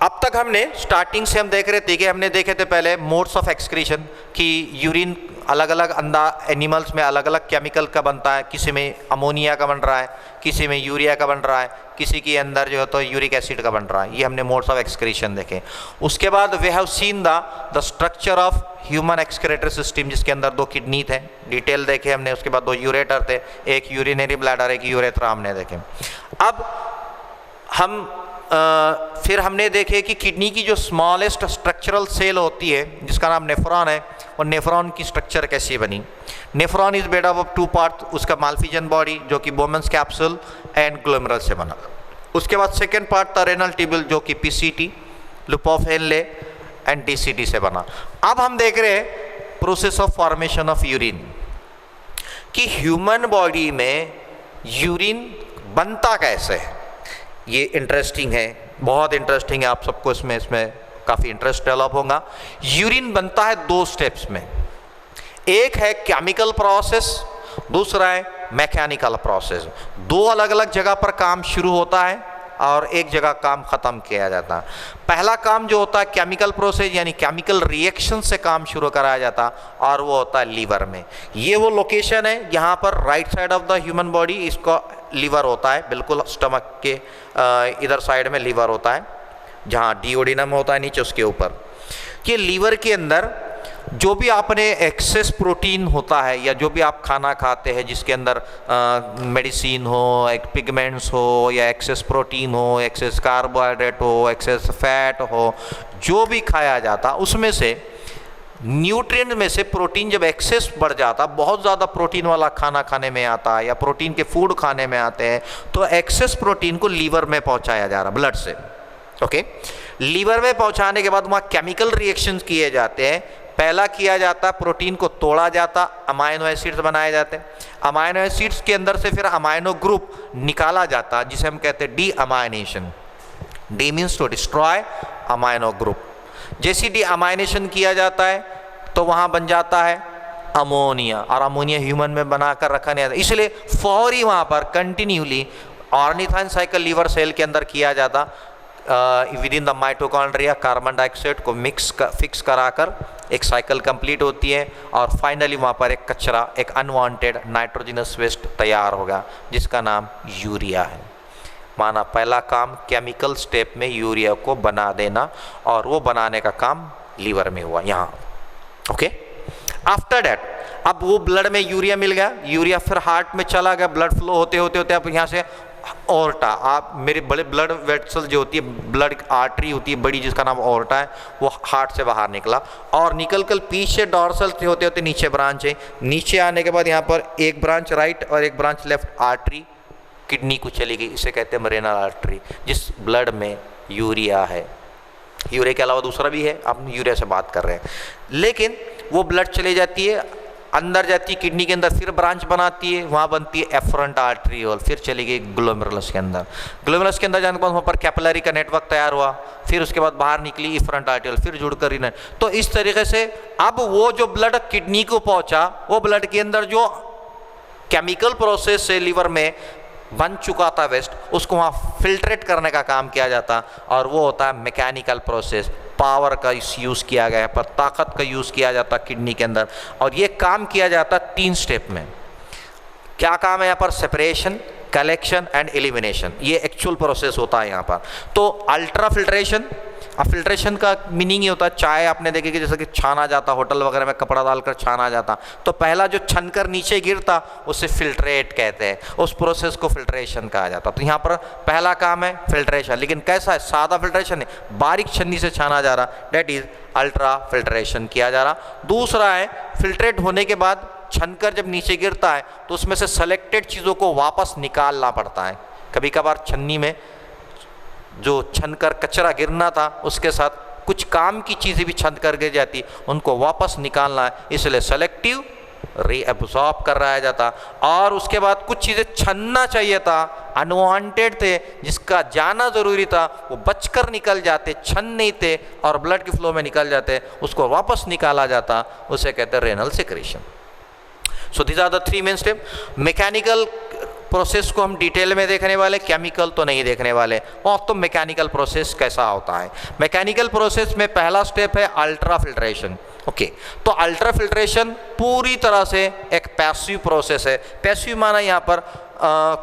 अब तक हमने स्टार्टिंग से हम देख रहे थे कि हमने देखे थे पहले मोड्स ऑफ एक्सक्रीशन कि यूरिन अलग अलग एनिमल्स में अलग अलग केमिकल का बनता है, किसी में अमोनिया का बन रहा है, किसी में यूरिया का बन रहा है, किसी के अंदर जो है तो यूरिक एसिड का बन रहा है। ये हमने मोड्स ऑफ एक्सक्रीशन देखे। उसके बाद we have seen the structure of human excretory system, जिसके अंदर 2 किडनी थे, डिटेल देखे हमने। उसके बाद 2 यूरेटर थे, एक यूरिनरी ब्लैडर, एक यूरेथ्रा हमने देखे। अब हम फिर हमने देखे कि किडनी की जो स्मॉलेस्ट स्ट्रक्चरल सेल होती है जिसका नाम नेफ्रॉन है, और नेफ्रॉन की स्ट्रक्चर कैसी बनी। Nephron is made up of 2 part, उसका माल्फिजन बॉडी जो कि बोमेंस कैप्सूल एंड ग्लोमेरुल से बना। उसके बाद सेकेंड पार्ट था रेनल ट्यूब्यूल जो कि पीसीटी, लुपोफेनले एंड डीसीटी से बना। अब हम देख रहे हैं process of formation of urine, कि ह्यूमन बॉडी में यूरिन बनता कैसे है। ये इंटरेस्टिंग है, बहुत इंटरेस्टिंग है, आप सबको इसमें काफ़ी इंटरेस्ट डेवलप होगा। यूरिन बनता है 2 स्टेप्स में, एक है केमिकल प्रोसेस, दूसरा है मैकेनिकल प्रोसेस। 2 अलग अलग जगह पर काम शुरू होता है और एक जगह काम ख़त्म किया जाता है। पहला काम जो होता है केमिकल प्रोसेस यानी केमिकल रिएक्शन से काम शुरू कराया जाता है, और वो होता है लीवर में। ये वो लोकेशन है यहाँ पर right side of the human body, इसको लीवर होता है, बिल्कुल स्टमक के इधर साइड में लीवर होता है, जहाँ डिओडिनम होता है नीचे उसके ऊपर। ये लीवर के अंदर जो भी आपने एक्सेस प्रोटीन होता है या जो भी आप खाना खाते हैं जिसके अंदर मेडिसिन हो, एक पिगमेंट्स हो, या एक्सेस प्रोटीन हो, एक्सेस कार्बोहाइड्रेट हो, एक्सेस फैट हो, जो भी खाया जाता उसमें से न्यूट्रिएंट में से प्रोटीन जब एक्सेस बढ़ जाता, बहुत ज़्यादा प्रोटीन वाला खाना खाने में आता है या प्रोटीन के फूड खाने में आते हैं, तो एक्सेस प्रोटीन को लीवर में पहुंचाया जा रहा ब्लड से। ओके, लीवर में पहुंचाने के बाद वहाँ केमिकल रिएक्शंस किए जाते हैं। पहला किया जाता, प्रोटीन को तोड़ा जाता, अमाइनो एसिड्स बनाए जाते हैं। अमाइनो एसिड्स के अंदर से फिर अमाइनो ग्रुप निकाला जाता, जिसे हम कहते हैं deamination. De means to destroy amino group. जैसे डी अमाइनेशन किया जाता है तो वहाँ बन जाता है अमोनिया, और अमोनिया ह्यूमन में बनाकर रखा नहीं जाता, इसलिए फौरी वहाँ पर continuously ornithine cycle liver cell के अंदर किया जाता। Within the mitochondria carbon dioxide को फिक्स कराकर एक साइकिल कंप्लीट होती है, और फाइनली वहाँ पर एक कचरा, एक अनवांटेड नाइट्रोजनस वेस्ट तैयार होगा जिसका नाम यूरिया है। माना पहला काम केमिकल स्टेप में यूरिया को बना देना, और वो बनाने का काम लीवर में हुआ यहाँ। ओके, आफ्टर दैट अब वो ब्लड में यूरिया मिल गया, यूरिया फिर हार्ट में चला गया, ब्लड फ्लो होते होते होते अब यहाँ से ओर्टा, आप मेरे बड़े ब्लड वेसल जो होती है, ब्लड आर्टरी होती है बड़ी जिसका नाम ओर्टा है, वो हार्ट से बाहर निकला, और निकल कर पीछे डॉर्सल से होते होते नीचे ब्रांच है। नीचे आने के बाद यहाँ पर एक ब्रांच राइट और एक ब्रांच लेफ्ट आर्टरी किडनी को चली गई, इसे कहते हैं रेनल आर्टरी, जिस ब्लड में यूरिया है। यूरिया के अलावा दूसरा भी है, आप यूरिया से बात कर रहे हैं, लेकिन वो ब्लड चली जाती है, अंदर जाती है किडनी के अंदर, फिर ब्रांच बनाती है, वहाँ बनती है एफरेंट आर्टरियोल, फिर चली गई ग्लोमेरुलस के अंदर। ग्लोमेरुलस के अंदर जाने के बाद वहाँ पर कैपिलरी का नेटवर्क तैयार हुआ, फिर उसके बाद बाहर निकली एफरेंट आर्टरियोल, फिर जुड़कर रीनल। तो इस तरीके से अब वो जो ब्लड किडनी को पहुँचा, वो ब्लड के अंदर जो केमिकल प्रोसेस से लीवर में बन चुका था वेस्ट, उसको वहाँ फिल्ट्रेट करने का काम किया जाता, और वो होता है मैकेनिकल प्रोसेस। पावर का यूज़ किया गया है, पर ताकत का यूज़ किया जाता किडनी के अंदर, और ये काम किया जाता 3 स्टेप में। क्या काम है यहाँ पर? सेपरेशन, कलेक्शन एंड एलिमिनेशन, ये एक्चुअल प्रोसेस होता है यहाँ पर। तो अल्ट्रा फिल्ट्रेशन, अब फिल्ट्रेशन का मीनिंग ये होता है, चाय आपने देखी कि जैसे कि छाना जाता, होटल वगैरह में कपड़ा डालकर छाना जाता, तो पहला जो छनकर नीचे गिरता उसे फिल्ट्रेट कहते हैं, उस प्रोसेस को फिल्ट्रेशन कहा जाता। तो यहाँ पर पहला काम है फिल्ट्रेशन, लेकिन कैसा है? सादा फिल्ट्रेशन है, बारीक छन्नी से छाना जा रहा, डेट इज अल्ट्रा फिल्ट्रेशन किया जा रहा। दूसरा है फिल्ट्रेट होने के बाद छनकर जब नीचे गिरता है तो उसमें से सेलेक्टेड चीज़ों को वापस निकालना पड़ता है। कभी कभार छन्नी में जो छनकर कचरा गिरना था उसके साथ कुछ काम की चीज़ें भी छन कर गिर जाती, उनको वापस निकालना है, इसलिए सेलेक्टिव रीअब्सॉर्ब कर रहा जाता। और उसके बाद कुछ चीज़ें छनना चाहिए था, अनवांटेड थे, जिसका जाना ज़रूरी था, वो बचकर निकल जाते, छन नहीं थे और ब्लड के फ्लो में निकल जाते, उसको वापस निकाला जाता, उसे कहते हैं renal secretion. So these are the 3 main step. Mechanical process को हम डिटेल में देखने वाले, केमिकल तो नहीं देखने वाले। और तो मैकेनिकल प्रोसेस कैसा होता है। मैकेनिकल प्रोसेस में पहला स्टेप है अल्ट्रा फिल्ट्रेशन। ओके, तो अल्ट्रा फिल्ट्रेशन पूरी तरह से एक पैसिव प्रोसेस है। पैसिव माना यहाँ पर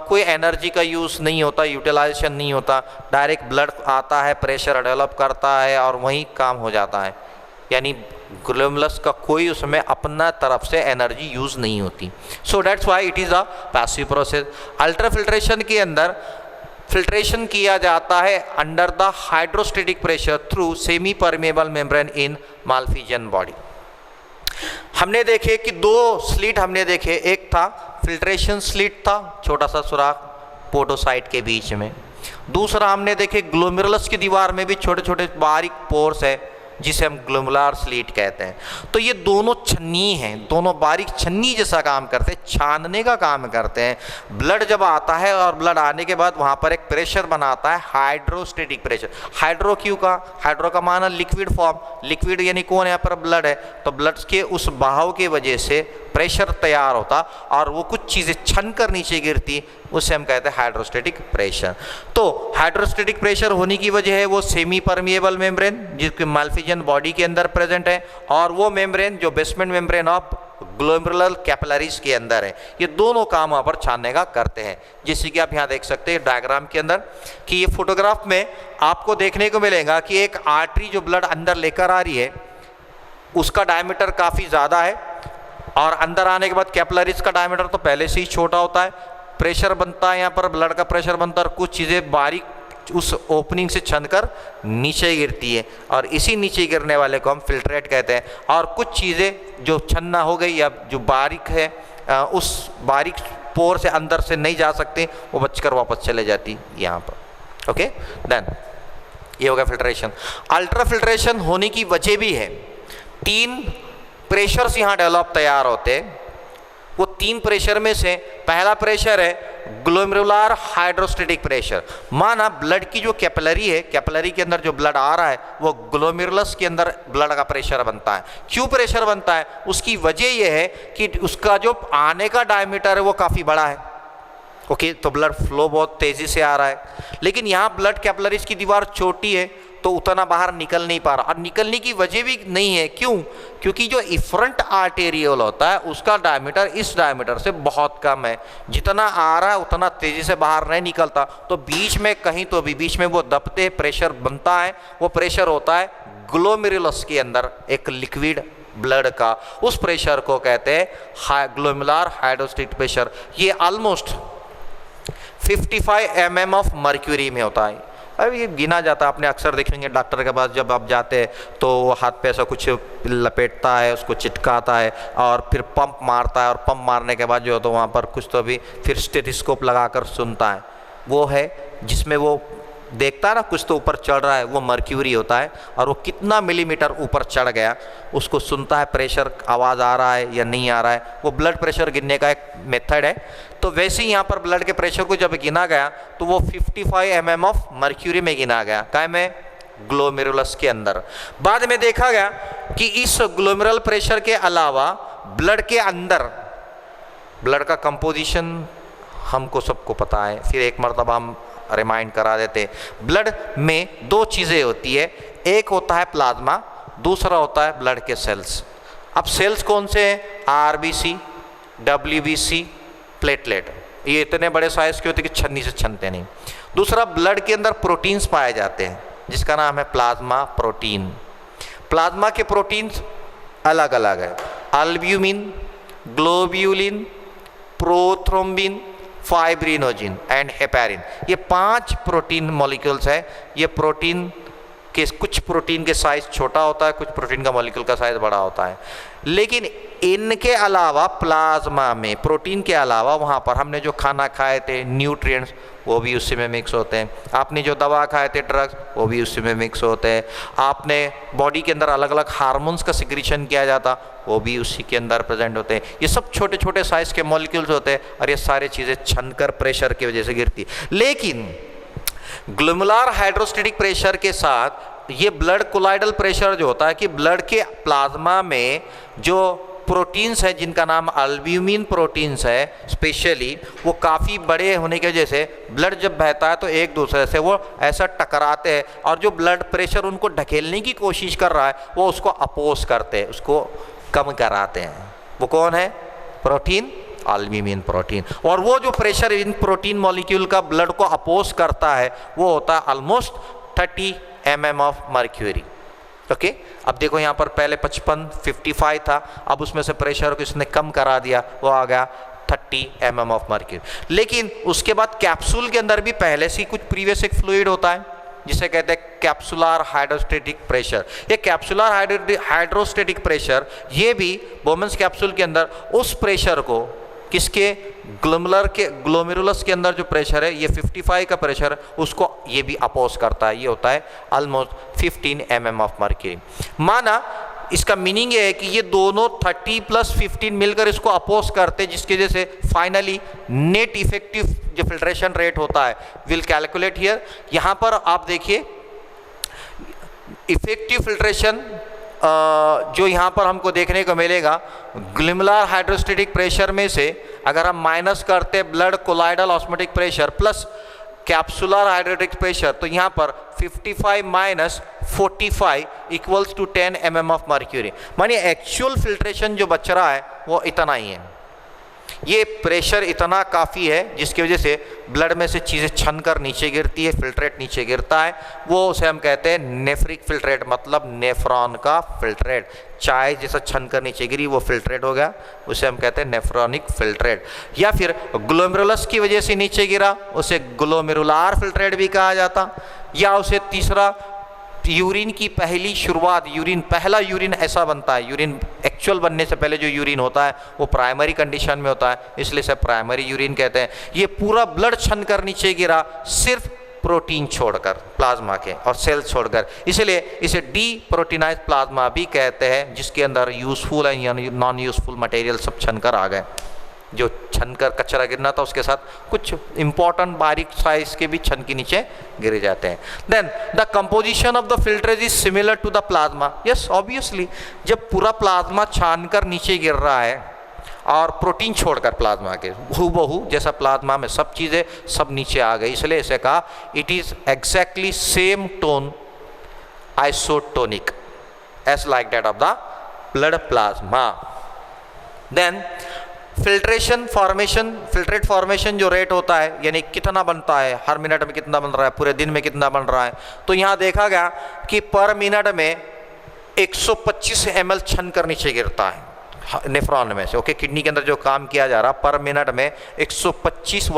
कोई एनर्जी का यूज़ नहीं होता, यूटिलाइजेशन नहीं होता, डायरेक्ट ब्लड आता है, प्रेशर डेवलप करता है और वहीं काम हो जाता है। यानी ग्लोमेरुलस का कोई उसमें अपना तरफ से एनर्जी यूज़ नहीं होती। So that's why it is a passive process. Ultra filtration के अंदर फिल्ट्रेशन किया जाता है under the hydrostatic pressure through semi permeable membrane in Malpighian body. हमने देखे कि दो स्लिट हमने देखे, एक था फिल्ट्रेशन स्लिट था, छोटा सा सुराख पोडोसाइट के बीच में। दूसरा हमने देखे ग्लोमेरुलस की दीवार में भी छोटे छोटे बारीक पोर्स है जिसे हम ग्लोमेरुलर स्लिट कहते हैं। तो ये दोनों छन्नी हैं, दोनों बारीक छन्नी जैसा काम करते हैं, छानने का काम करते हैं। ब्लड जब आता है और ब्लड आने के बाद वहाँ पर एक प्रेशर बनाता है, हाइड्रोस्टेटिक प्रेशर। हाइड्रो क्यों का? हाइड्रो का माना लिक्विड फॉर्म, लिक्विड यानी कौन यहाँ पर ब्लड है, तो ब्लड के उस बहाव की वजह से प्रेशर तैयार होता और वो कुछ चीज़ें छन कर नीचे गिरती, उसे हम कहते हैं हाइड्रोस्टेटिक प्रेशर। तो हाइड्रोस्टेटिक प्रेशर होने की वजह है वो सेमी परमिएबल मेम्ब्रेन जिसके मालफिजियन बॉडी के अंदर प्रेजेंट है, और वो मेम्ब्रेन जो basement membrane of glomerular capillaries के अंदर है। ये दोनों काम वहाँ पर छानने का करते हैं। जैसे कि आप यहाँ देख सकते हैं डायग्राम के अंदर कि ये फोटोग्राफ में आपको देखने को मिलेगा कि एक आर्टरी जो ब्लड अंदर लेकर आ रही है उसका डायमीटर काफ़ी ज़्यादा है, और अंदर आने के बाद कैपिलरीज का डायमीटर तो पहले से ही छोटा होता है। प्रेशर बनता है यहाँ पर, ब्लड का प्रेशर बनता है और कुछ चीज़ें बारीक उस ओपनिंग से छनकर नीचे गिरती है, और इसी नीचे गिरने वाले को हम फिल्ट्रेट कहते हैं। और कुछ चीज़ें जो छन्ना हो गई या जो बारीक है उस बारीक पोर से अंदर से नहीं जा सकती, वो बचकर वापस चले जाती यहाँ पर। ओके, देन ये हो गया फिल्ट्रेशन। अल्ट्रा फिल्ट्रेशन होने की वजह भी है, 3 प्रेशर्स यहाँ डेवलप तैयार होते हैं। वो 3 प्रेशर में से पहला प्रेशर है ग्लोमेरुलर हाइड्रोस्टेटिक प्रेशर। माना ब्लड की जो कैपिलरी है, कैपिलरी के अंदर जो ब्लड आ रहा है वो ग्लोमेरुलस के अंदर ब्लड का प्रेशर बनता है। क्यों प्रेशर बनता है? उसकी वजह यह है कि उसका जो आने का डायमीटर है वो काफ़ी बड़ा है। ओके, तो ब्लड फ्लो बहुत तेज़ी से आ रहा है, लेकिन यहाँ ब्लड कैपिलरीज की दीवार छोटी है तो उतना बाहर निकल नहीं पा रहा, और निकलने की वजह भी नहीं है। क्यों? क्योंकि जो इफ्रंट आर्टेरियल होता है उसका डायमीटर इस डायमीटर से बहुत कम है, जितना आ रहा है उतना तेज़ी से बाहर नहीं निकलता, तो बीच में कहीं तो भी बीच में वो दबते प्रेशर बनता है। वो प्रेशर होता है ग्लोमेरुलस के अंदर एक लिक्विड ब्लड का, उस प्रेशर को कहते हैं ग्लोमेरुलर हाइड्रोस्टेटिक प्रेशर। ये ऑलमोस्ट 55 mm ऑफ मर्क्यूरी में होता है। अब ये गिना जाता है, आपने अक्सर देखेंगे डॉक्टर के पास जब आप जाते हैं तो वो हाथ पे ऐसा कुछ लपेटता है, उसको चिटकाता है और फिर पंप मारता है, और पंप मारने के बाद जो है तो वहाँ पर कुछ तो भी फिर स्टेथोस्कोप लगाकर सुनता है। वो है जिसमें वो देखता है ना कुछ तो ऊपर चढ़ रहा है, वो मर्क्यूरी होता है, और वो कितना मिलीमीटर ऊपर चढ़ गया उसको सुनता है, प्रेशर आवाज़ आ रहा है या नहीं आ रहा है। वो ब्लड प्रेशर गिनने का एक मेथड है। तो वैसे ही यहाँ पर ब्लड के प्रेशर को जब गिना गया तो वो 55 mm ऑफ मर्क्यूरी में गिना गया, काय में? ग्लोमेरुलस के अंदर। बाद में देखा गया कि इस ग्लोमेरुलर प्रेशर के अलावा ब्लड के अंदर ब्लड का कंपोजिशन हमको सबको पता है, फिर एक मरतबा हम रिमाइंड करा देते। ब्लड में 2 चीज़ें होती है, एक होता है प्लाज्मा, दूसरा होता है ब्लड के सेल्स। अब सेल्स कौन से हैं? RBC, WBC, platelet. ये इतने बड़े साइज के होते हैं कि छन्नी से छनते नहीं। दूसरा, ब्लड के अंदर प्रोटीन्स पाए जाते हैं जिसका नाम है प्लाज्मा प्रोटीन। प्लाज्मा के प्रोटीन्स अलग अलग है, albumin, globulin, prothrombin, fibrinogen and heparin. ये 5 प्रोटीन मॉलिक्यूल्स है। ये प्रोटीन के कुछ प्रोटीन के साइज छोटा होता है, कुछ प्रोटीन का मॉलिक्यूल का साइज बड़ा होता है, लेकिन इनके अलावा प्लाज्मा में प्रोटीन के अलावा वहाँ पर हमने जो खाना खाए थे न्यूट्रिएंट्स वो भी उसी में मिक्स होते हैं। आपने जो दवा खाए थे ड्रग्स वो भी उसी में मिक्स होते हैं। आपने बॉडी के अंदर अलग अलग हार्मोन्स का सिक्रीशन किया जाता वो भी उसी के अंदर प्रेजेंट होते हैं। ये सब छोटे छोटे साइज के मॉलिक्यूल्स होते हैं और ये सारी चीज़ें छनकर प्रेशर की वजह से गिरती। लेकिन ग्लोमेरुलर हाइड्रोस्टेटिक प्रेशर के साथ ये ब्लड कोलाइडल प्रेशर जो होता है कि ब्लड के प्लाज्मा में जो प्रोटीन्स है जिनका नाम अल्ब्यूमिन प्रोटीन्स है स्पेशली, वो काफ़ी बड़े होने की वजह से ब्लड जब बहता है तो एक दूसरे से वो ऐसा टकराते हैं और जो ब्लड प्रेशर उनको ढकेलने की कोशिश कर रहा है वो उसको अपोज करते हैं, उसको कम कराते हैं। वो कौन है? Protein, albumin protein. और वो जो प्रेशर इन प्रोटीन मॉलिक्यूल का ब्लड को अपोज करता है वो होता है almost 30 mm of mercury. Okay, अब देखो यहाँ पर पहले 55 था, अब उसमें से प्रेशर को इसने कम करा दिया, वो आ गया 30 mm ऑफ मर्क्यूरी। लेकिन उसके बाद कैप्सूल के अंदर भी पहले से कुछ प्रीवियस एक फ्लूइड होता है जिसे कहते हैं कैप्सुलर हाइड्रोस्टेटिक प्रेशर। ये कैप्सुलर हाइड्रोस्टेटिक प्रेशर ये भी बोमन्स कैप्सूल के अंदर उस प्रेशर को, किसके, ग्लोमेरुलस के अंदर जो प्रेशर है ये 55 का प्रेशर उसको ये भी अपोज करता है। ये होता है ऑलमोस्ट 15 mm ऑफ मर्क्यूरी। माना इसका मीनिंग ये है कि ये दोनों 30 + 15 मिलकर इसको अपोज करते, जिसकी वजह से फाइनली नेट इफेक्टिव जो फिल्ट्रेशन रेट होता है विल कैलकुलेट हियर। यहाँ पर आप देखिए इफेक्टिव फिल्ट्रेशन जो यहाँ पर हमको देखने को मिलेगा, ग्लोमेरुलर हाइड्रोस्टेटिक प्रेशर में से अगर हम माइनस करते blood colloidal osmotic pressure plus capsular hydrostatic pressure, तो यहाँ पर 55 - 45 = 10 mm ऑफ मर्क्यूरी। मानिए एक्चुअल फिल्ट्रेशन जो बच रहा है वो इतना ही है। ये प्रेशर इतना काफ़ी है जिसकी वजह से ब्लड में से चीज़ें छन कर नीचे गिरती है, फिल्ट्रेट नीचे गिरता है, वो उसे हम कहते हैं नेफ्रिक फिल्ट्रेट, मतलब नेफ्रॉन का फिल्ट्रेट। चाय जैसा छन कर नीचे गिरी वो फिल्ट्रेट हो गया, उसे हम कहते हैं नेफ्रॉनिक फिल्ट्रेट। या फिर ग्लोमेरुलस की वजह से नीचे गिरा उसे ग्लोमेरुलार फिल्ट्रेट भी कहा जाता। या उसे तीसरा, यूरिन की पहली शुरुआत, पहला यूरिन ऐसा बनता है, यूरिन एक्चुअल बनने से पहले जो यूरिन होता है वो प्राइमरी कंडीशन में होता है, इसलिए इसे प्राइमरी यूरिन कहते हैं। ये पूरा ब्लड छन कर नीचे गिरा सिर्फ प्रोटीन छोड़कर, प्लाज्मा के और सेल छोड़कर, इसलिए इसे डी प्रोटीनाइज प्लाज्मा भी कहते हैं, जिसके अंदर यूजफुल है यानी नॉन यूजफुल मटेरियल सब छन कर आ गए। जो छन कर कचरा गिरना था उसके साथ कुछ इंपॉर्टेंट बारीक साइज के भी छन के नीचे गिरे जाते हैं। Then the composition of the filtrate is similar to the plasma. Yes obviously, जब पूरा प्लाज्मा छान कर नीचे गिर रहा है और प्रोटीन छोड़कर प्लाज्मा के हूबहू जैसा प्लाज्मा में सब चीज़ें सब नीचे आ गई, इसलिए इसे कहा it is exactly same tone isotonic as like that of the blood plasma. Then filtration formation, filtrate formation जो रेट होता है यानी कितना बनता है, हर मिनट में कितना बन रहा है, पूरे दिन में कितना बन रहा है, तो यहाँ देखा गया कि पर मिनट में 125 ml छन कर नीचे गिरता है नेफ्रॉन में से। ओके, किडनी के अंदर जो काम किया जा रहा पर मिनट में 125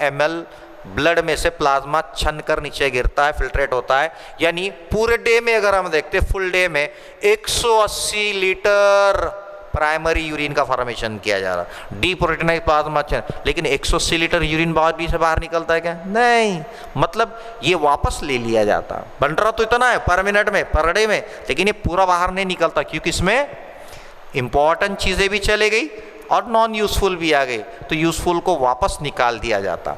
ml ब्लड में से प्लाज्मा छन कर नीचे गिरता है, फिल्ट्रेट होता है। यानी पूरे डे में अगर हम देखते फुल डे में 180 लीटर प्राइमरी यूरिन का फॉर्मेशन किया जा रहा, डीप्रोटीनाइज प्लाज्मा। लेकिन 180 लीटर यूरिन बॉडी से बाहर निकलता है क्या? नहीं, मतलब ये वापस ले लिया जाता। बन रहा तो इतना है पर मिनट में, पर डे में, लेकिन ये पूरा बाहर नहीं निकलता क्योंकि इसमें इंपॉर्टेंट चीज़ें भी चले गई और नॉन यूजफुल भी आ गई, तो यूजफुल को वापस निकाल दिया जाता।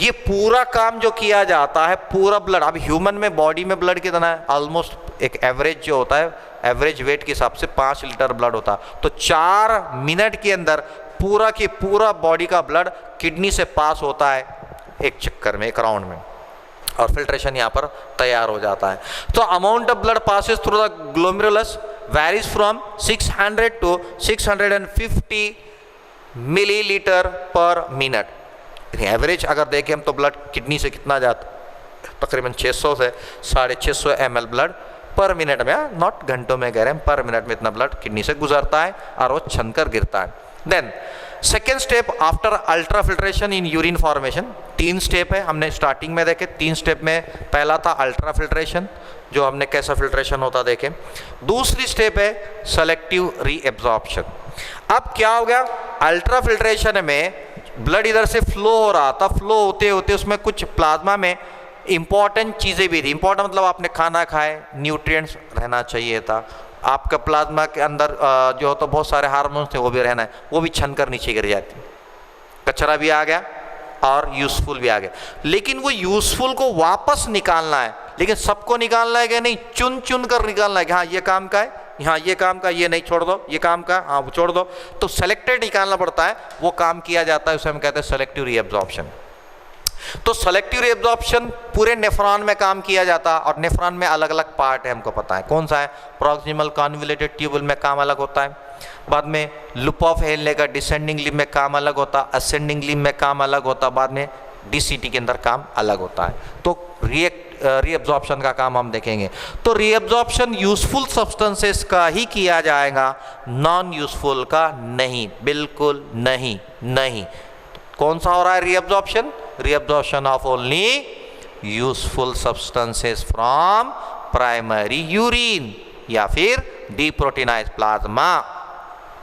ये पूरा काम जो किया जाता है पूरा ब्लड, अब ह्यूमन में बॉडी में ब्लड कितना है, ऑलमोस्ट एक एवरेज जो होता है एवरेज वेट के हिसाब से 5 लीटर ब्लड होता, तो 4 मिनट के अंदर पूरा के पूरा बॉडी का ब्लड किडनी से पास होता है एक चक्कर में, एक राउंड में, और फिल्ट्रेशन यहाँ पर तैयार हो जाता है। तो amount of blood passes through the glomerulus varies from 600 to 650 millilitre पर मिनट। एवरेज अगर देखें हम तो ब्लड किडनी से कितना जाता, तकरीबन 600 से 650 ml ब्लड पर मिनट में, नॉट घंटों में कह रहे हैं, पर मिनट में इतना ब्लड किडनी से गुजरता है और वो छन कर गिरता है। Then second step after ultra filtration in urine formation, 3 step है, हमने स्टार्टिंग में देखे 3 स्टेप में। पहला था अल्ट्रा फिल्ट्रेशन, जो हमने कैसा फिल्ट्रेशन होता देखे। दूसरी स्टेप है सेलेक्टिव रीएब्जॉर्प्शन। अब क्या हो गया, अल्ट्रा फिल्ट्रेशन में ब्लड इधर से फ्लो हो रहा था, फ्लो होते होते उसमें कुछ प्लाज्मा में इंपॉर्टेंट चीज़ें भी थी। इंपॉर्टेंट मतलब आपने खाना खाए, न्यूट्रिएंट्स रहना चाहिए था, आपका प्लाज्मा के अंदर जो तो बहुत सारे हार्मोन्स थे वो भी रहना है, वो भी छन कर नीचे गिर जाती। कचरा भी आ गया और यूजफुल भी आ गया, लेकिन वो यूजफुल को वापस निकालना है, लेकिन सबको निकालना है कि नहीं, चुन चुन कर निकालना है कि हाँ ये काम का है, यहाँ ये काम का, ये नहीं छोड़ दो, ये काम का हाँ वो छोड़ दो, तो सेलेक्टेड निकालना पड़ता है, वो काम किया जाता है, उसे हम कहते हैं सेलेक्टिव रीअब्जॉर्प्शन। तो सेलेक्टिव रीअब्जॉर्प्शन पूरे नेफ्रॉन में काम किया जाता है, और नेफ्रॉन में अलग अलग पार्ट है, हमको पता है कौन सा है, प्रॉक्सिमल कॉन्वोल्यूटेड ट्यूबुल में काम अलग होता है, बाद में लूप ऑफ हेनले का डिसेंडिंग लिम्ब में काम अलग होता है, असेंडिंग लिम्ब में काम अलग होता है, बाद में डीसीटी के अंदर काम अलग होता है। तो रीअब्जॉर्प्शन का काम हम देखेंगे। तो रीअब्जॉर्प्शन यूजफुल सब्सटेंसेस का ही किया जाएगा, नॉन यूजफुल का नहीं, बिल्कुल नहीं। नहीं कौन सा हो रहा है reabsorption? Reabsorption of only useful substances from primary urine या फिर डीप्रोटीनाइज्ड प्लाज्मा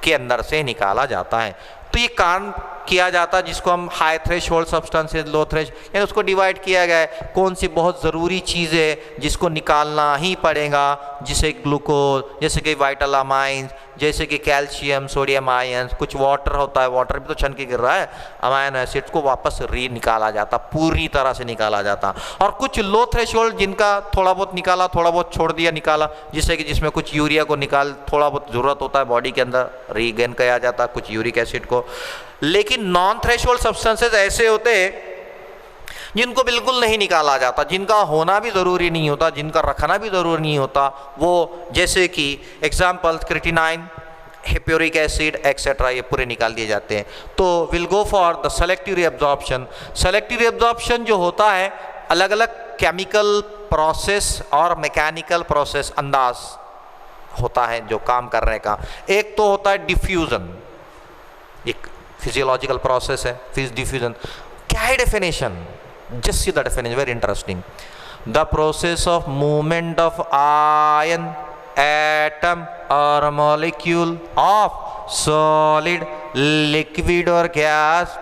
के अंदर से निकाला जाता है। तो ये काम किया जाता है जिसको हम हाई थ्रेशोल्ड सब्सटेंसेस, लो थ्रेश, यानी उसको डिवाइड किया गया है कौन सी बहुत ज़रूरी चीज़ें जिसको निकालना ही पड़ेगा, जैसे ग्लूकोज, जैसे कि वाइटल अमाइंस, जैसे कि कैल्शियम, सोडियम आयंस, कुछ वाटर होता है, वाटर भी तो छन के गिर रहा है, अमाइन एसिड को वापस निकाला जाता, पूरी तरह से निकाला जाता। और कुछ लो थ्रेशोल्ड जिनका थोड़ा बहुत निकाला, थोड़ा बहुत छोड़ दिया निकाला, जिससे कि जिसमें कुछ यूरिया को निकाल थोड़ा बहुत ज़रूरत होता है बॉडी के अंदर रीगेन किया जाता, कुछ यूरिक एसिड को। लेकिन नॉन थ्रेशोल्ड सब्सटेंसेस ऐसे होते हैं जिनको बिल्कुल नहीं निकाला जाता, जिनका होना भी ज़रूरी नहीं होता, जिनका रखना भी ज़रूरी नहीं होता, वो जैसे कि एग्जाम्पल क्रिटिनाइन, हिप्योरिक एसिड एक्सेट्रा, ये पूरे निकाल दिए जाते हैं। तो will go for the selective reabsorption. Selective reabsorption जो होता है अलग अलग केमिकल प्रोसेस और मैकेनिकल प्रोसेस अंदाज होता है जो काम करने का। एक तो होता है डिफ्यूज़न, एक फिजियोलॉजिकल प्रोसेस है डिफ्यूजन। क्या है definition? Just see the definition, very interesting. The process of movement of ion, atom और मॉलिक्यूल ऑफ सॉलिड, लिक्विड और gas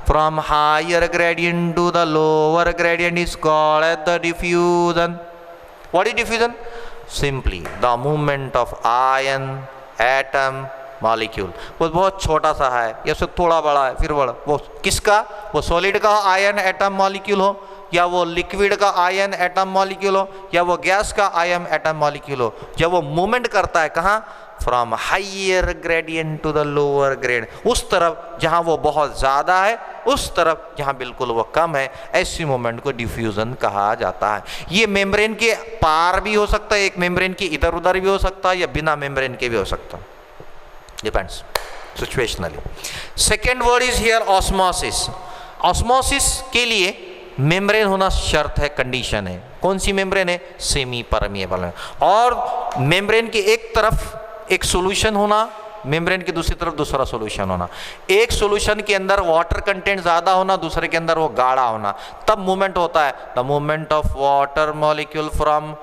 from higher gradient to the lower gradient is called as the diffusion. What is diffusion? Simply the movement of ion, atom, molecule. वो बहुत छोटा सा है या उससे थोड़ा बड़ा है, फिर बड़ा, वो किसका? वो सॉलिड का आयन एटम मॉलिक्यूल हो, या वो लिक्विड का आयन एटम मॉलिक्यूल हो, या वो गैस का आयन एटम मॉलिक्यूल हो, जब वो मूवमेंट करता है कहाँ? From higher gradient to the lower grade, उस तरफ जहाँ वो बहुत ज़्यादा है, उस तरफ जहाँ बिल्कुल वो कम है, ऐसी मूवमेंट को डिफ्यूजन कहा जाता है। ये मेम्ब्रेन के पार भी हो सकता है, एक मेम्ब्रेन के इधर उधर भी हो सकता है, या बिना मेम्ब्रेन के भी हो सकता है, depends situationally. Second word is here osmosis. Osmosis के लिए मेम्ब्रेन होना शर्त है, कंडीशन है। कौन सी मेम्ब्रेन है? सेमी परमिएबल है। और मेम्ब्रेन की एक तरफ एक सॉल्यूशन होना, मेम्ब्रेन की दूसरी तरफ दूसरा सॉल्यूशन होना। एक सॉल्यूशन के अंदर वाटर कंटेंट ज़्यादा होना, दूसरे के अंदर वो गाढ़ा होना, तब मूवमेंट होता है। The movement of water molecule from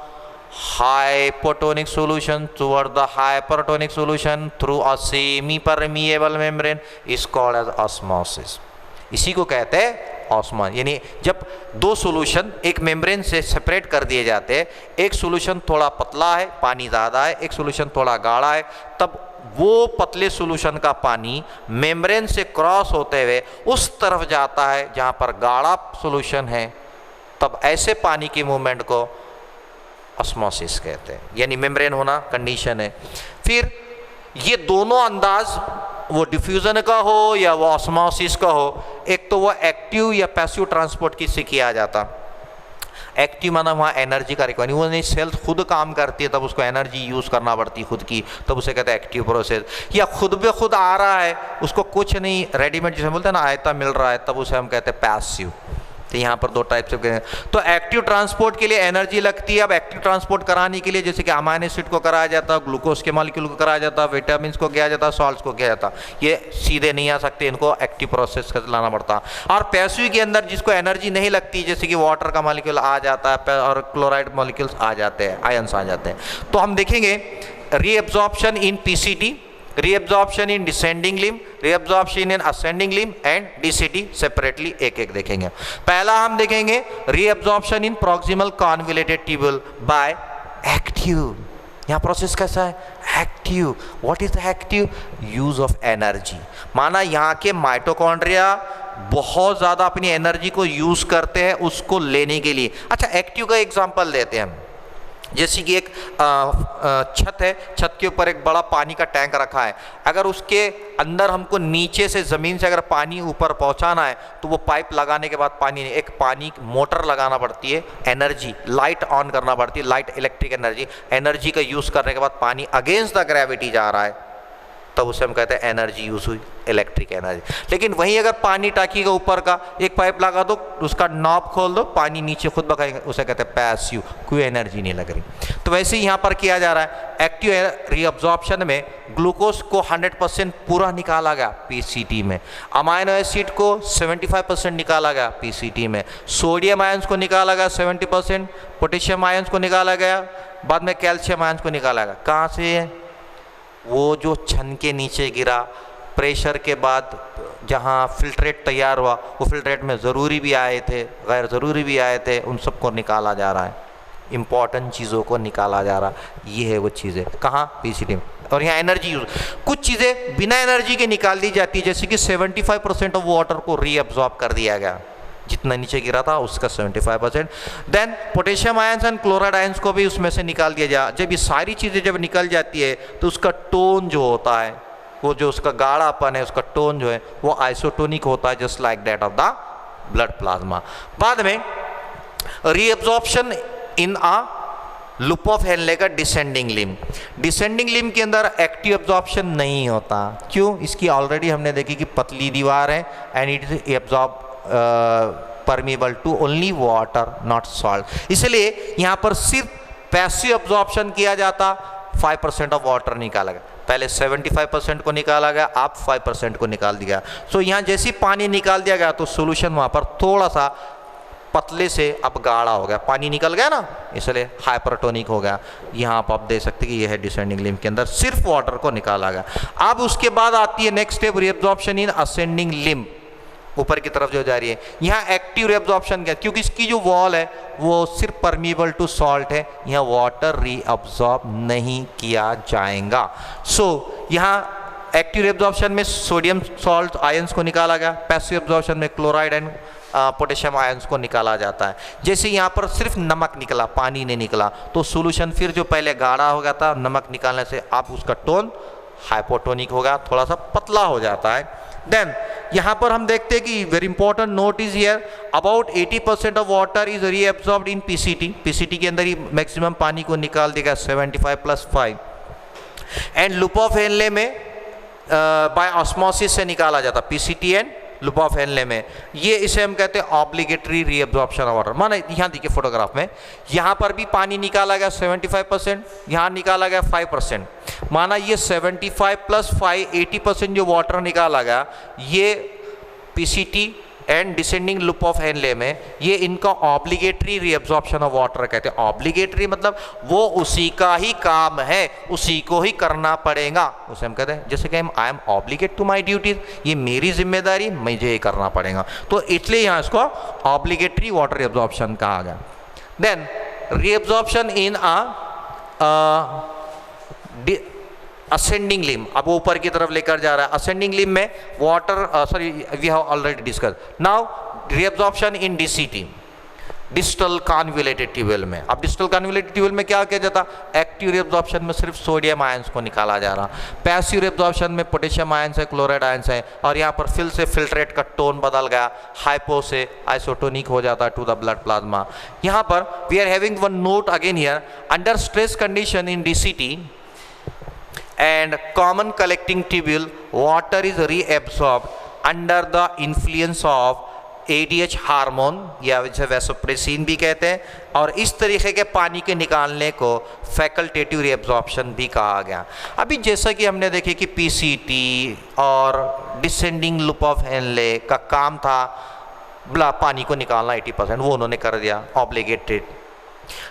hypotonic solution toward the hypertonic solution through a semi-permeable membrane is called as osmosis। इसी को कहते हैं ऑस्मोसिस। यानी जब दो सॉल्यूशन एक मेम्ब्रेन से सेपरेट कर दिए जाते हैं, एक सॉल्यूशन थोड़ा पतला है, पानी ज़्यादा है, एक सॉल्यूशन थोड़ा गाढ़ा है, तब वो पतले सॉल्यूशन का पानी मेम्ब्रेन से क्रॉस होते हुए उस तरफ जाता है जहाँ पर गाढ़ा सॉल्यूशन है, तब ऐसे पानी की मूवमेंट को ऑस्मोसिस कहते हैं। यानी मेम्ब्रेन होना कंडीशन है। फिर ये दोनों अंदाज, वो डिफ्यूजन का हो या वो ऑस्मोसिस का हो, एक तो वो एक्टिव या पैसिव ट्रांसपोर्ट किससे किया जाता। एक्टिव माना वहाँ एनर्जी का रिक्वायरमेंट, वो नहीं सेल खुद काम करती है तब उसको एनर्जी यूज़ करना पड़ती है खुद की, तब उसे कहते हैं एक्टिव प्रोसेस। या खुद पे खुद आ रहा है, उसको कुछ नहीं रेडीमेड जिसे बोलते हैं ना आयता मिल रहा है, तब उसे हम कहते हैं पैसिव। तो यहाँ पर दो टाइप से तो एक्टिव ट्रांसपोर्ट के लिए एनर्जी लगती है। अब एक्टिव ट्रांसपोर्ट कराने के लिए जैसे कि अमाइन एसिड को कराया जाता है, ग्लूकोज के मॉलिक्यूल को कराया जाता है, विटामिन को किया जाता है, सॉल्ट्स को किया जाता, ये सीधे नहीं आ सकते, इनको एक्टिव प्रोसेस का लाना पड़ता। और पैसिव के अंदर जिसको एनर्जी नहीं लगती, जैसे कि वाटर का मॉलिक्यूल आ जाता है और क्लोराइड मॉलिक्यूल्स आ जाते हैं, आयंस आ जाते हैं। तो हम देखेंगे reabsorption in PCT, reabsorption in descending limb, reabsorption in ascending limb and DCT separately एक एक देखेंगे। पहला हम देखेंगे reabsorption in proximal convoluted tubule by active। यहाँ प्रोसेस कैसा है? Active. What is active? Use of energy. माना यहाँ के माइटोकॉन्ड्रिया बहुत ज़्यादा अपनी एनर्जी को यूज करते हैं उसको लेने के लिए। अच्छा, एक्टिव का एग्जाम्पल देते हैं हम। जैसे कि एक छत है, छत के ऊपर एक बड़ा पानी का टैंक रखा है, अगर उसके अंदर हमको नीचे से ज़मीन से अगर पानी ऊपर पहुंचाना है तो वो पाइप लगाने के बाद पानी नहीं, एक पानी मोटर लगाना पड़ती है, एनर्जी लाइट ऑन करना पड़ती है, लाइट इलेक्ट्रिक एनर्जी का यूज़ करने के बाद पानी अगेंस्ट द ग्रेविटी जा रहा है, तब उसे हम कहते हैं एनर्जी यूज हुई, इलेक्ट्रिक एनर्जी। लेकिन वहीं अगर पानी टाकी का ऊपर का एक पाइप लगा दो, उसका नॉब खोल दो, पानी नीचे खुद बगाएगा, उसे कहते हैं पैसिव, कोई एनर्जी नहीं लग रही। तो वैसे ही यहाँ पर किया जा रहा है, एक्टिव रीअब्जॉर्प्शन में ग्लूकोज को 100% पूरा निकाला गया पीसीटी में, अमाइनो एसिड को 75% निकाला गया पीसीटी में, सोडियम आयंस को निकाला गया 70%, पोटेशियम आयंस को निकाला गया, बाद में कैल्शियम आयंस को निकाला गया। कहाँ से है? वो जो छन के नीचे गिरा, प्रेशर के बाद जहाँ फिल्ट्रेट तैयार हुआ, वो फिल्ट्रेट में ज़रूरी भी आए थे, गैर ज़रूरी भी आए थे, उन सबको निकाला जा रहा है, इम्पॉर्टेंट चीज़ों को निकाला जा रहा है। ये है वो चीज़ें, कहाँ? पीसीटी में। और यहाँ एनर्जी यूज, कुछ चीज़ें बिना एनर्जी के निकाल दी जाती है, जैसे कि 75% ऑफ वाटर को रीअब्जॉर्ब कर दिया गया, जितना नीचे गिरा था उसका 75%। Then potassium ions and chloride ions को भी उसमें से निकाल दिया जा। जब ये सारी चीज़ें जब निकल जाती है तो उसका टोन जो होता है, वो जो उसका गाढ़ापन है, उसका टोन जो है वो आइसोटोनिक होता है, just like that of the blood plasma. बाद में reabsorption in a loop of Henle का डिसेंडिंग लिम्ब, डिसेंडिंग लिम्ब के अंदर एक्टिव एब्जॉर्प्शन नहीं होता। क्यों? इसकी ऑलरेडी हमने देखी कि पतली दीवार है and it is absorb permeable to only water not salt, इसलिए यहाँ पर सिर्फ पैसिव एब्जॉर्प्शन किया जाता, 5% ऑफ वाटर निकाला गया। पहले 75% को निकाला गया, अब 5% को निकाल दिया। सो यहाँ जैसे पानी निकाल दिया गया तो सोल्यूशन वहाँ पर थोड़ा सा पतले से अब गाढ़ा हो गया, पानी निकल गया ना, इसलिए हाइपरटोनिक हो गया। यहाँ पर आप देख सकते हैं कि यह है डिसेंडिंग लिम्ब के अंदर सिर्फ वाटर को निकाला गया। अब उसके बाद आती है next step, reabsorption in ascending limb, ऊपर की तरफ जो जा रही है। यहाँ एक्टिव रीअब्जॉर्प्शन क्या, क्योंकि इसकी जो वॉल है वो सिर्फ परमिएबल टू सॉल्ट है, यहाँ वाटर रीअब्जॉर्ब नहीं किया जाएगा। सो यहाँ एक्टिव रीअब्जॉर्प्शन में सोडियम सॉल्ट आयंस को निकाला गया, पैसिव एब्जॉर्प्शन में क्लोराइड एंड पोटेशियम आयंस को निकाला जाता है। जैसे यहाँ पर सिर्फ नमक निकला, पानी नहीं निकला, तो सोल्यूशन फिर जो पहले गाढ़ा हो गया था, नमक निकालने से अब उसका टोन हाइपोटोनिक होगा, थोड़ा सा पतला हो जाता है। देन यहाँ पर हम देखते हैं कि very important note is here, about 80% of water is reabsorbed in PCT, PCT के अंदर ही मैक्सिमम पानी को निकाल देगा 75+5, एंड लूप ऑफ हेनले में बाय ऑस्मोसिस से निकाला जाता, PCT and loop of Henley में। ये इसे हम कहते हैं ऑब्लिगेटरी रीअब्जॉर्प्शन ऑफ वाटर। माना यहाँ देखिए फोटोग्राफ में, यहाँ पर भी पानी निकाला गया 75%, यहाँ निकाला गया 5%, माना ये 75+5 80% जो वाटर निकाला गया, ये PCT and descending loop of Henley में, ये इनका ऑब्लिगेटरी रीअब्जॉर्प्शन ऑफ वाटर कहते हैं। ऑब्लिगेटरी मतलब वो उसी का ही काम है, उसी को ही करना पड़ेगा, उसे हम कहते हैं। जैसे कि I am obligate to my duties, ये मेरी जिम्मेदारी, मुझे ये करना पड़ेगा, तो इसलिए यहाँ इसको ऑब्लिगेटरी वाटर रीअब्जॉर्प्शन कहा गया। Then reabsorption in ascending limb, अब वो ऊपर की तरफ लेकर जा रहा है। असेंडिंग लिम्ब में water, sorry we have already discuss. Now reabsorption in DCT, distal convoluted tubule में। अब डिस्टल कन्वोल्यूटेड ट्यूबवेल में क्या किया जाता? एक्टिव रीअब्जॉर्प्शन में सिर्फ सोडियम आयंस को निकाला जा रहा, पैसिव रीअब्जॉर्प्शन में पोटेशियम आयंस है, क्लोराइड आयंस है, और यहाँ पर फिल से फिल्ट्रेट का टोन बदल गया, हाइपो से आइसोटोनिक हो जाता है टू द ब्लड प्लाज्मा। यहाँ पर we are having one note again here, under stress condition in DCT and common collecting tubule, water is reabsorbed under the influence of ADH hormone या जिसे vasopressin भी कहते हैं, और इस तरीके के पानी के निकालने को फैकल्टेटिव रीअब्जॉर्प्शन भी कहा गया। अभी जैसा कि हमने देखे कि पीसीटी और डिसेंडिंग लूप ऑफ हेनले का काम था पानी को निकालना 80%, वो उन्होंने कर दिया ऑब्लिगेटेड।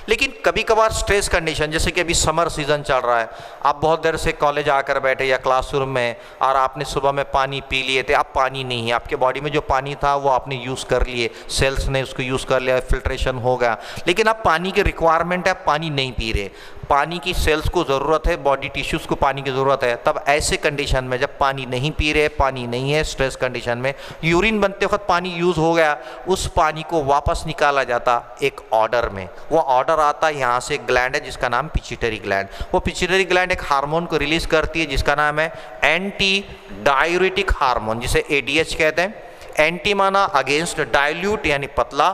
लेकिन कभी कभार स्ट्रेस कंडीशन, जैसे कि अभी समर सीज़न चल रहा है, आप बहुत देर से कॉलेज आकर बैठे या क्लासरूम में, और आपने सुबह में पानी पी लिए थे, अब पानी नहीं है आपके बॉडी में, जो पानी था वो आपने यूज़ कर लिए, सेल्स ने उसको यूज़ कर लिया, फिल्ट्रेशन हो गया, लेकिन अब पानी की रिक्वायरमेंट है, पानी नहीं पी रहे, पानी की सेल्स को ज़रूरत है, बॉडी टिश्यूज़ को पानी की ज़रूरत है, तब ऐसे कंडीशन में जब पानी नहीं पी रहे, पानी नहीं है, स्ट्रेस कंडीशन में यूरिन बनते वक्त पानी यूज़ हो गया, उस पानी को वापस निकाला जाता एक ऑर्डर में। वो ऑर्डर आता है यहाँ से, एक ग्लैंड है जिसका नाम पिट्यूटरी ग्लैंड। वो पिट्यूटरी ग्लैंड एक हार्मोन को रिलीज करती है जिसका नाम है एंटी डायूरेटिक हार्मोन, जिसे ADH कहते हैं। एंटी माना अगेंस्ट, डाइल्यूट यानी पतला,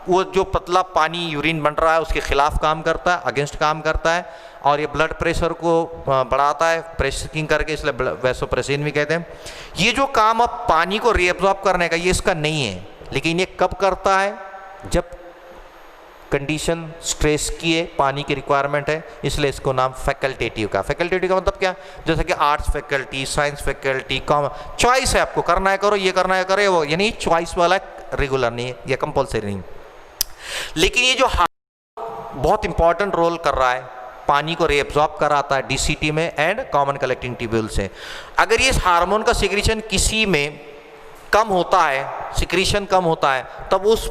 वो जो पतला पानी यूरिन बन रहा है उसके खिलाफ काम करता है, अगेंस्ट काम करता है, और ये ब्लड प्रेशर को बढ़ाता है प्रेशरिंग करके, इसलिए वैसोप्रेसिन भी कहते हैं। ये जो काम अब पानी को रीअब्जॉर्ब करने का, ये इसका नहीं है, लेकिन ये कब करता है? जब कंडीशन स्ट्रेस की है, पानी की रिक्वायरमेंट है, इसलिए इसको नाम फैकल्टेटिव का। फैकल्टेटिव का मतलब क्या? जैसे कि arts faculty, science faculty, commerce, choice है, आपको करना है करो, ये करना है करे वो, यानी चॉइस वाला, रेगुलर नहीं है या कंपल्सरी नहीं। लेकिन ये जो बहुत इंपॉर्टेंट रोल कर रहा है, पानी को रीअब्जॉर्ब कराता है DCT में एंड कॉमन कलेक्टिंग ट्यूब्यूल से। अगर ये हार्मोन का सिक्रीशन किसी में कम होता है, सिक्रीशन कम होता है, तब उस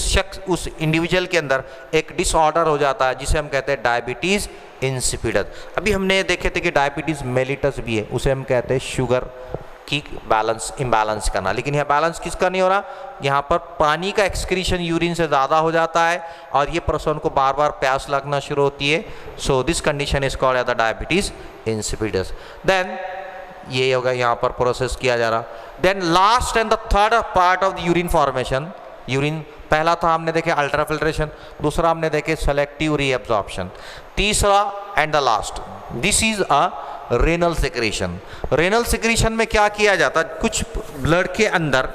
शख्स, उस इंडिविजुअल के अंदर एक डिसऑर्डर हो जाता है जिसे हम कहते हैं डायबिटीज़ इंसिपिडस। अभी हमने देखे थे कि डायबिटीज़ मेलिटस भी है, उसे हम कहते हैं शुगर की इम्बैलेंस करना। लेकिन यहाँ बैलेंस किसका नहीं हो रहा? यहाँ पर पानी का एक्सक्रीशन यूरिन से ज़्यादा हो जाता है और ये पर्सन को बार बार प्यास लगना शुरू होती है। So this condition is called as the diabetes insipidus. Then ये होगा, यहाँ पर प्रोसेस किया जा रहा। Then last and the third part of the urine formation, urine पहला था हमने देखे अल्ट्रा फिल्ट्रेशन, दूसरा हमने देखे सेलेक्टिव रीअब्जॉर्प्शन, तीसरा and the last this is a renal secretion. Renal secretion में क्या किया जाता? कुछ ब्लड के अंदर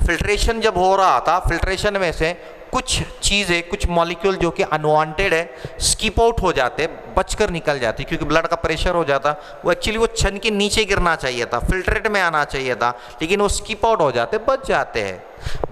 फिल्ट्रेशन जब हो रहा था, फिल्ट्रेशन में से कुछ चीज़ें, कुछ मॉलिक्यूल जो कि अनवांटेड है, स्किप आउट हो जाते, बचकर निकल जाती, क्योंकि ब्लड का प्रेशर हो जाता। वो एक्चुअली वो छन के नीचे गिरना चाहिए था, फिल्ट्रेट में आना चाहिए था, लेकिन वो स्किप आउट हो जाते, बच जाते हैं।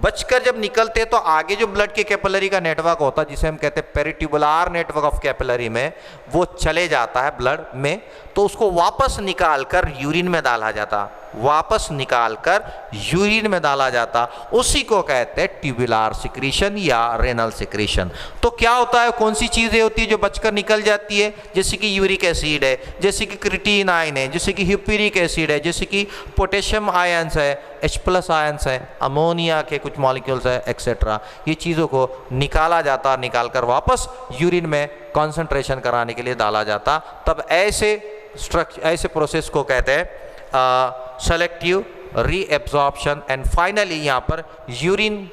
बचकर जब निकलते तो आगे जो ब्लड के कैपिलरी का नेटवर्क होता है, जिसे हम कहते हैं पेरिट्यूबुलर नेटवर्क ऑफ कैपिलरी में, वो चले जाता है ब्लड में, तो उसको वापस निकाल कर यूरिन में डाला जाता, वापस निकाल कर यूरिन में डाला जाता। उसी को कहते हैं ट्यूबुलर सिक्रीशन या रेनल सिक्रीशन। तो क्या होता है, कौन सी चीज़ें होती है जो बचकर निकल जाती है? जैसे कि यूरिक एसिड है, जैसे कि क्रिएटिनाइन है, जैसे कि ह्यूपीरिक एसिड है, जैसे कि पोटेशियम आयंस है, H+ आयंस है, अमोनिया के कुछ मॉलिक्यूल्स है, एक्सेट्रा। ये चीज़ों को निकाला जाता, निकालकर वापस यूरिन में कॉन्सेंट्रेशन कराने के लिए डाला जाता। तब ऐसे प्रोसेस को कहते हैं सेलेक्टिव रीएब्जॉर्प्शन। एंड फाइनली यहाँ पर यूरिन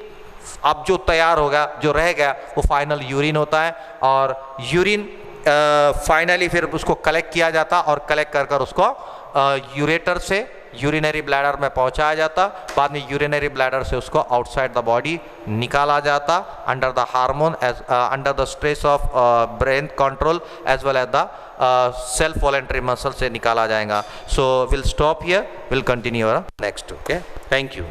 अब जो तैयार होगा, जो रह गया, वो फाइनल यूरिन होता है। और यूरिन फाइनली फिर उसको कलेक्ट किया जाता और कलेक्ट कर कर उसको यूरेटर से यूरिनरी ब्लैडर में पहुंचाया जाता। बाद में यूरिनरी ब्लैडर से उसको आउटसाइड द बॉडी निकाला जाता under the hormone, under the stress of brain control as well as the self voluntary muscle से निकाला जाएगा। So will stop here, will continue next. Okay, thank you.